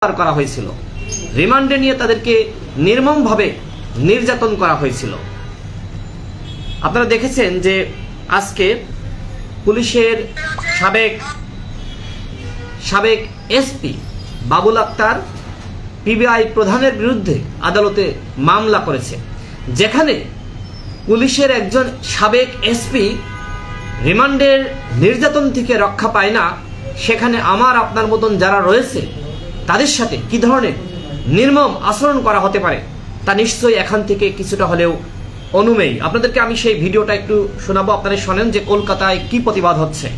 করা হয়েছিল, রিমান্ডে নিয়ে তাদেরকে নির্মমভাবে নির্যাতন করা হয়েছিল। আপনারা দেখেছেন যে আজকে পুলিশের সাবেক এসপি বাবুল আক্তার পিবিআই প্রধানের বিরুদ্ধে আদালতে মামলা করেছে, যেখানে পুলিশের একজন সাবেক এসপি রিমান্ডের নির্যাতন থেকে রক্ষা পায় না, সেখানে আমার আপনার মতন যারা রয়েছে তাদের সাথে কি ধরনের নির্মম আচরণ করা হতে পারে তা নিশ্চয়ই এখান থেকে কিছুটা হলেও অনুমেয়। আপনাদেরকে আমি সেই ভিডিওটা একটু শোনাবো, আপনারা শোনেন যে কলকাতায় কি প্রতিবাদ হচ্ছে।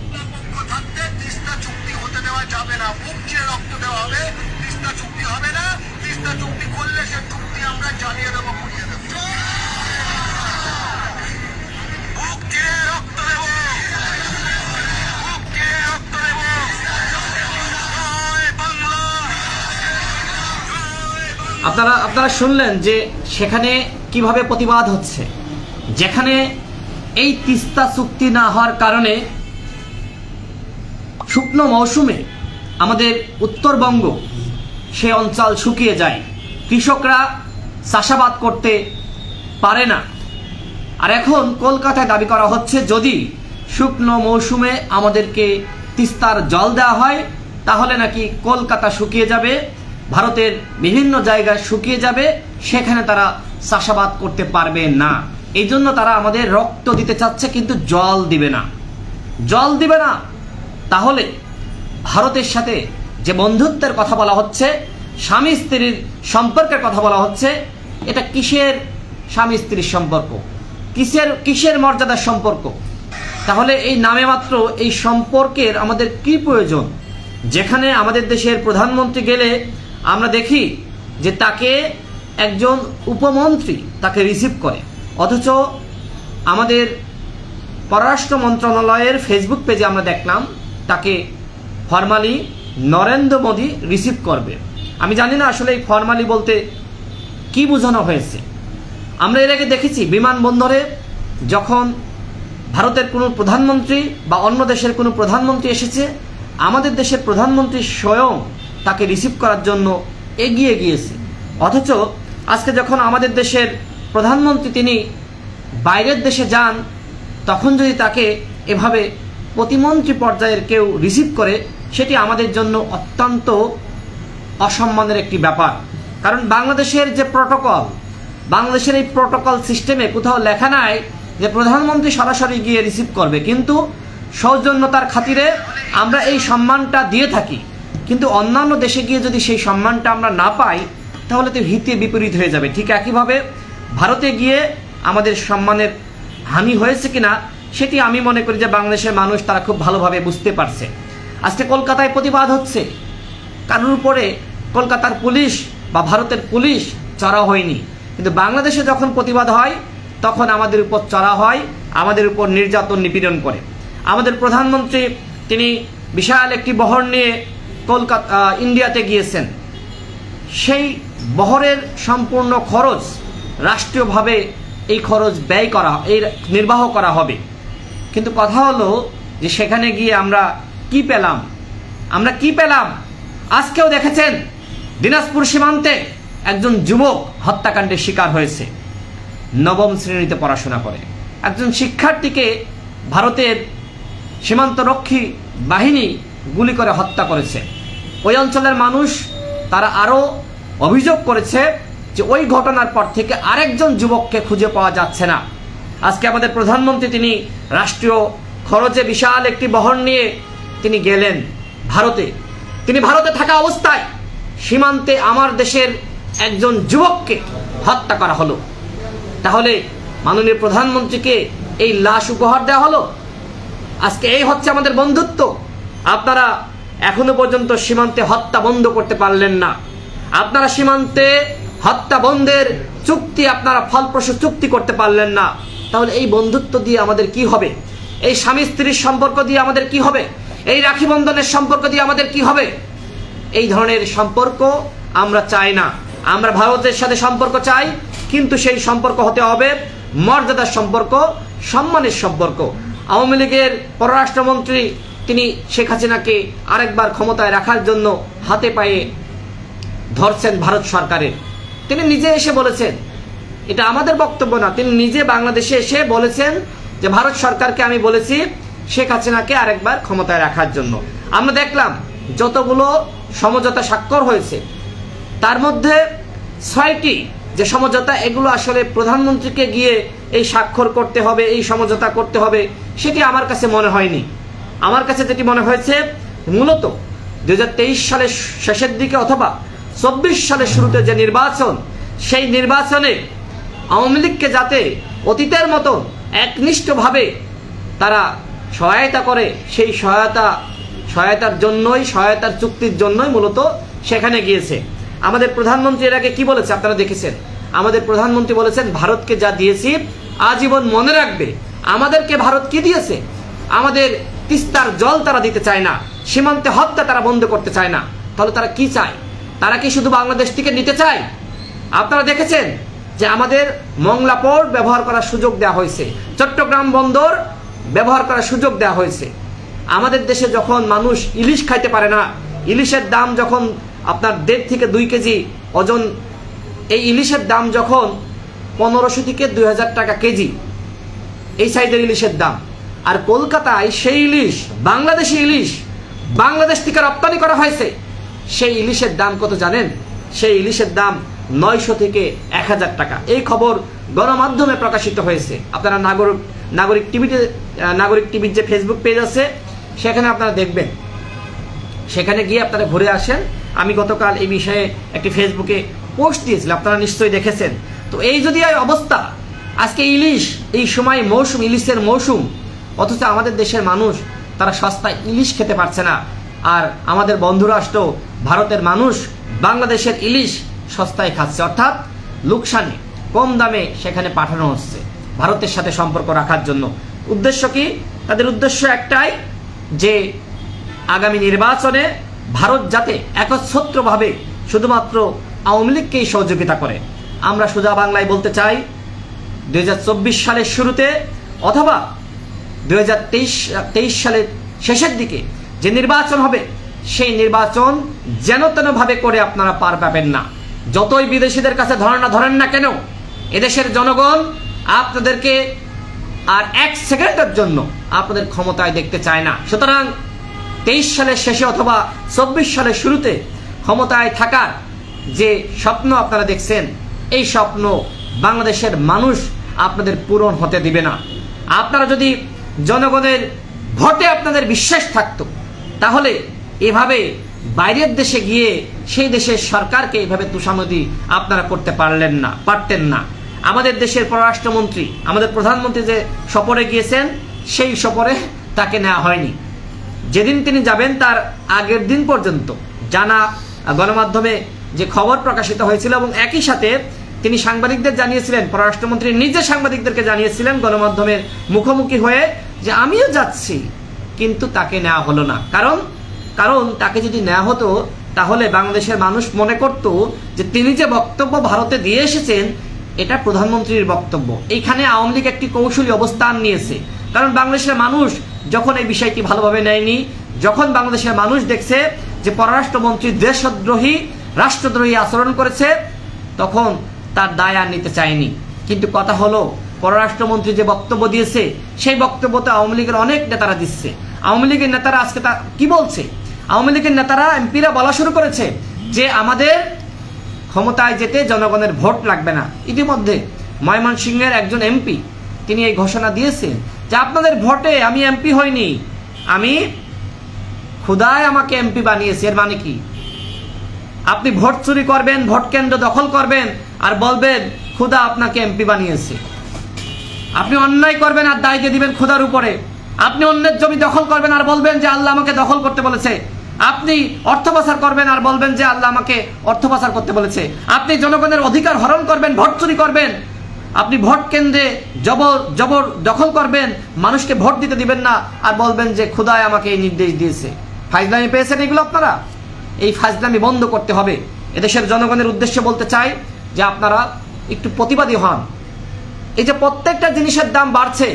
আপনারা শুনলেন যে সেখানে কিভাবে প্রতিবাদ হচ্ছে, যেখানে এই তিস্তা চুক্তি না হওয়ার কারণে শুকনো মৌসুমে আমাদের উত্তরবঙ্গ সে অঞ্চল শুকিয়ে যায়, কৃষকরা চাষাবাদ করতে পারে না। আর এখন কলকাতায় দাবি করা হচ্ছে যদি শুকনো মৌসুমে আমাদেরকে তিস্তার জল দেওয়া হয় তাহলে নাকি কলকাতা শুকিয়ে যাবে, ভারতের বিভিন্ন জায়গায় শুকিয়ে যাবে, সেখানে তারা চাষাবাদ করতে পারবে না। এই জন্য তারা আমাদের রক্ত দিতে চাচ্ছে কিন্তু জল দিবে না। তাহলে ভারতের সাথে যে বন্ধুত্বের কথা বলা হচ্ছে, স্বামী স্ত্রীর সম্পর্কের কথা বলা হচ্ছে, এটা কিসের স্বামী স্ত্রীর সম্পর্ক, কিসের মর্যাদার সম্পর্ক? তাহলে এই নামে মাত্র এই সম্পর্কের আমাদের কি প্রয়োজন? যেখানে আমাদের দেশের প্রধানমন্ত্রী গেলে আমরা দেখি যে তাকে একজন উপমন্ত্রী তাকে রিসিভ করে, অথচ আমাদের পররাষ্ট্র মন্ত্রণালয়ের ফেসবুক পেজে আমরা দেখলাম তাকে ফরমালি নরেন্দ্র মোদী রিসিভ করবে। আমি জানি না আসলে এই ফরমালি বলতে কি বোঝানো হয়েছে। আমরা এর আগে দেখেছি বিমানবন্দরে যখন ভারতের কোনো প্রধানমন্ত্রী বা অন্য দেশের কোনো প্রধানমন্ত্রী এসেছে, আমাদের দেশের প্রধানমন্ত্রী স্বয়ং তাকে রিসিভ করার জন্য এগিয়ে গিয়েছে, অথচ আজকে যখন আমাদের দেশের প্রধানমন্ত্রী তিনি বাইরের দেশে যান, তখন যদি তাকে এভাবে প্রতিমন্ত্রী পর্যায়ের কেউ রিসিভ করে, সেটি আমাদের জন্য অত্যন্ত অসম্মানের একটি ব্যাপার। কারণ বাংলাদেশের যে প্রটোকল, বাংলাদেশের এই প্রটোকল সিস্টেমে কোথাও লেখা নাই যে প্রধানমন্ত্রী সরাসরি গিয়ে রিসিভ করবে, কিন্তু সৌজন্যতার খাতিরে আমরা এই সম্মানটা দিয়ে থাকি। কিন্তু অন্যান্য দেশে গিয়ে যদি সেই সম্মানটা আমরা না পাই তাহলে তো হিতে বিপরীত হয়ে যাবে। ঠিক একইভাবে ভারতে গিয়ে আমাদের সম্মানের হানি হয়েছে কিনা সেটি আমি মনে করি যে বাংলাদেশের মানুষ তারা খুব ভালোভাবে বুঝতে পারছে। আজকে কলকাতায় প্রতিবাদ হচ্ছে, কারোর উপরে কলকাতার পুলিশ বা ভারতের পুলিশ চড়াও হয়নি, কিন্তু বাংলাদেশে যখন প্রতিবাদ হয় তখন আমাদের উপর চড়া হয়, আমাদের উপর নির্যাতন নিপীড়ন করে। আমাদের প্রধানমন্ত্রী তিনি বিশাল একটি বহর নিয়ে ইন্ডিয়াতে গিয়েছেন, সেই বহরের সম্পূর্ণ খরচ রাষ্ট্রীয়ভাবে এই খরচ ব্যয় করা, এই নির্বাহ করা হবে। কিন্তু কথা হলো যে সেখানে গিয়ে আমরা কি পেলাম? আজকেও দেখেছেন দিনাজপুর সীমান্তে একজন যুবক হত্যাকাণ্ডের শিকার হয়েছে, নবম শ্রেণীতে পড়াশোনা করে। একজন শিক্ষার্থীকে ভারতের সীমান্তরক্ষী বাহিনী গুলি করে হত্যা করেছে। ওই অঞ্চলের মানুষ তারা আরও অভিযোগ করেছে যে ওই ঘটনার পর থেকে আরেকজন যুবককে খুঁজে পাওয়া যাচ্ছে না। আজকে আমাদের প্রধানমন্ত্রী তিনি রাষ্ট্রীয় খরচে বিশাল একটি বহর নিয়ে তিনি গেলেন ভারতে। তিনি ভারতে থাকা অবস্থায় সীমান্তে আমার দেশের একজন যুবককে হত্যা করা হলো। তাহলে মাননীয় প্রধানমন্ত্রীকে এই লাশ উপহার দেওয়া হলো। আজকে এই হচ্ছে আমাদের বন্ধুত্ব। আপনারা এখনো পর্যন্ত সীমান্তে হত্যা বন্ধ করতে পারলেন না। আপনারা সীমান্তে হত্যা বন্ধের চুক্তি আপনারা ফলপ্রসূ চুক্তি করতে পারলেন না। তাহলে এই বন্ধুত্ব দিয়ে আমাদের কি হবে? এই স্বামী স্ত্রীর সম্পর্ক দিয়ে আমাদের কি হবে? এই রাখি বন্ধনের সম্পর্ক দিয়ে আমাদের কি হবে? এই ধরনের সম্পর্ক আমরা চাই না। আমরা ভারতের সাথে সম্পর্ক চাই, কিন্তু সেই সম্পর্ক হতে হবে মর্যাদার সম্পর্ক, সম্মানের সম্পর্ক। আওয়ামী লীগের পররাষ্ট্রমন্ত্রী তিনি শেখ হাসিনাকে আরেকবার ক্ষমতায় রাখার জন্য হাতে পায়ে ধরছেন ভারত সরকারের। তিনি নিজে এসে বলেছেন, এটা আমাদের বক্তব্য না, তিনি নিজে বাংলাদেশে এসে বলেছেন যে ভারত সরকারকে আমি বলেছি শেখ হাসিনাকে আরেকবার ক্ষমতায় রাখার জন্য। আমরা দেখলাম যতগুলো সমঝোতা স্বাক্ষর হয়েছে তার মধ্যে 6টি যে সমঝোতা, এগুলো আসলে প্রধানমন্ত্রীকে গিয়ে এই স্বাক্ষর করতে হবে, এই সমঝোতা করতে হবে, সেটি আমার কাছে মনে হয়নি। আমার কাছে যেটি মনে হয়েছে, মূলত 2023 সালের শেষের দিকে অথবা 24 সালের শুরুতে যে নির্বাচন, সেই নির্বাচনে আওয়ামী লীগকে যাতে অতীতের মতো একনিষ্ঠভাবে তারা সহায়তা করে, সেই সহায়তার জন্যই, সহায়তার চুক্তির জন্যই মূলত সেখানে গিয়েছে। আমাদের প্রধানমন্ত্রী এর আগে কি বলেছে আপনারা দেখেছেন, আমাদের প্রধানমন্ত্রী বলেছেন ভারতকে যা দিয়েছি আজীবন মনে রাখবে। আমাদেরকে ভারত কি দিয়েছে? আমাদের তিস্তার জল তারা দিতে চায় না, সীমান্তে হত্যা তারা বন্ধ করতে চায় না। তাহলে তারা কি চায়? তারা কি শুধু বাংলাদেশ থেকে নিতে চায়? আপনারা দেখেছেন যে আমাদের মংলা পোর্ট ব্যবহার করার সুযোগ দেওয়া হয়েছে, চট্টগ্রাম বন্দর ব্যবহার করার সুযোগ দেওয়া হয়েছে। আমাদের দেশে যখন মানুষ ইলিশ খাইতে পারে না, ইলিশের দাম যখন আপনার 1.5 থেকে 2 কেজি ওজন, এই ইলিশের দাম যখন 1500 থেকে 2000 টাকা কেজি, এই সাইজের ইলিশের দাম, আর কলকাতায় সেই ইলিশ, বাংলাদেশি ইলিশ, বাংলাদেশ থেকে রপ্তানি করা হয়েছে, সেই ইলিশের দাম কত জানেন? সেই ইলিশের দাম 900 থেকে 1000 টাকা। এই খবর গণমাধ্যমে প্রকাশিত হয়েছে। আপনারা নাগরিক টিভির যে ফেসবুক পেজ আছে সেখানে আপনারা দেখবেন, সেখানে গিয়ে আপনারা ঘুরে আসেন। আমি গতকাল এই বিষয়ে একটি ফেসবুকে পোস্ট দিয়েছিলাম, আপনারা নিশ্চয়ই দেখেছেন। তো এই যদি অবস্থা, আজকে ইলিশ, এই সময় মৌসুম, ইলিশের মৌসুম, অথচ আমাদের দেশের মানুষ তারা সস্তায় ইলিশ খেতে পারছে না। আর আমাদের বন্ধুরাষ্ট্র ভারতের মানুষ বাংলাদেশের ইলিশ সস্তায় খাচ্ছে, অর্থাৎ লোকসানে, কম দামে সেখানে পাঠানো হচ্ছে ভারতের সাথে সম্পর্ক রাখার জন্য। উদ্দেশ্য কি? তাদের উদ্দেশ্য একটাই, যে আগামী নির্বাচনে ভারত যাতে একচ্ছত্রভাবে শুধুমাত্র আওয়ামী লীগকেই সহযোগিতা করে। আমরা সোজা বাংলায় বলতে চাই, 2024 সালের শুরুতে অথবা 2023 সালের শেষের দিকে যে নির্বাচন হবে, সেই নির্বাচন যেন তেনভাবে করে আপনারা পার পাবেন না। যতই বিদেশিদের কাছে ধরেন না কেন, এদেশের জনগণ আপনাদেরকে আর 1 সেকেন্ডের জন্য আপনাদের ক্ষমতায় দেখতে চায় না। সুতরাং 23 সালের শেষে অথবা 24 সালের শুরুতে ক্ষমতায় থাকার যে স্বপ্ন আপনারা দেখছেন, এই স্বপ্ন বাংলাদেশের মানুষ আপনাদের পূরণ হতে দিবে না। আপনারা যদি জনগণের ভোটে আপনাদের বিশ্বাস থাকতো, তাহলে এভাবে বাইরের দেশে গিয়ে সেই দেশের সরকারকে এইভাবে তোষামোদী আপনারা করতে পারতেন না। আমাদের দেশের পররাষ্ট্রমন্ত্রী, আমাদের প্রধানমন্ত্রী যে সফরে গিয়েছেন, সেই সফরে তাকে নেওয়া হয়নি। যেদিন তিনি যাবেন তার আগের দিন পর্যন্ত জানা গণমাধ্যমে যে খবর প্রকাশিত হয়েছিল, এবং একই সাথে তিনি সাংবাদিকদের জানিয়েছিলেন, পররাষ্ট্রমন্ত্রী নিজে সাংবাদিকদেরকে জানিয়েছিলেন গণমাধ্যমের মুখোমুখি হয়ে, যে আমিও যাচ্ছি, কিন্তু তাকে নেওয়া হলো না। কারণ তাকে যদি নেওয়া হতো, তাহলে বাংলাদেশের মানুষ মনে করত যে তিনি যে বক্তব্য ভারতে দিয়ে এসেছেন, এটা প্রধানমন্ত্রীর বক্তব্য। এইখানে আওয়ামী লীগ একটি কৌশলী অবস্থান নিয়েছে। কারণ বাংলাদেশের মানুষ যখন এই বিষয়টি ভালোভাবে নেয়নি, যখন বাংলাদেশের মানুষ দেখছে যে পররাষ্ট্রমন্ত্রী দেশদ্রোহী, রাষ্ট্রদ্রোহী আচরণ করেছে, তখন তার দায় আর নিতে চায়নি। কিন্তু কথা হলো, পররাষ্ট্রমন্ত্রী যে বক্তব্য দিয়েছে, সেই বক্তব্য তো আওয়ামী লীগের অনেক নেতারা দিচ্ছে। আওয়ামী লীগের নেতারা আজকে তা কি বলছে? আওয়ামী লীগের নেতারা, এমপিরা বলা শুরু করেছে যে আমাদের ক্ষমতায় যেতে জনগণের ভোট লাগবে না। ইতিমধ্যে ময়মনসিংহের একজন এমপি তিনি এই ঘোষণা দিয়েছেন যে আপনাদের ভোটে আমি এমপি হইনি, আমি খোদায় আমাকে এমপি বানিয়েছে। এর মানে কি? আপনি ভোট চুরি করবেন, ভোট কেন্দ্র দখল করবেন, আর বলবেন খোদা আপনাকে এমপি বানিয়েছে। আপনি অন্যায় করবেন আর দায় দিয়ে দিবেন খোদার উপরে। আপনি অন্যের জমি দখল করবেন আর বলবেন যে আল্লাহ আমাকে দখল করতে বলেছে। আপনি অর্থ পাচার করবেন আর বলবেন যে আল্লাহ আমাকে অর্থ পাচার করতে বলেছে। আপনি জনগণের অধিকার হরণ করবেন, ভোট চুরি করবেন, আপনি ভোট কেন্দ্রে জবর দখল করবেন, মানুষকে ভোট দিতে দিবেন না, আর বলবেন যে খোদায় আমাকে এই নির্দেশ দিয়েছে। ফাজলামি পেয়েছেন এগুলো আপনারা? এই ফাজলামি বন্ধ করতে হবে। এদেশের জনগণের উদ্দেশ্যে বলতে চাই যে আপনারা একটু প্রতিবাদী হন। এই যে প্রত্যেকটা জিনিসের দাম বাড়ছে,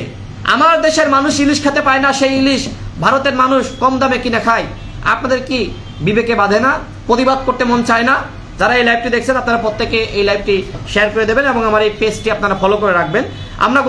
আমার দেশের মানুষ ইলিশ খেতে পায় না, সেই ইলিশ ভারতের মানুষ কম দামে কিনে খায়। আপনাদের কি বিবেকে বাঁধে না? প্রতিবাদ করতে মন চায় না? যারা এই লাইভটি দেখছেন আপনারা প্রত্যেকে এই লাইভটি শেয়ার করে দেবেন এবং আমার এই পেজটি আপনারা ফলো করে রাখবেন। আমরা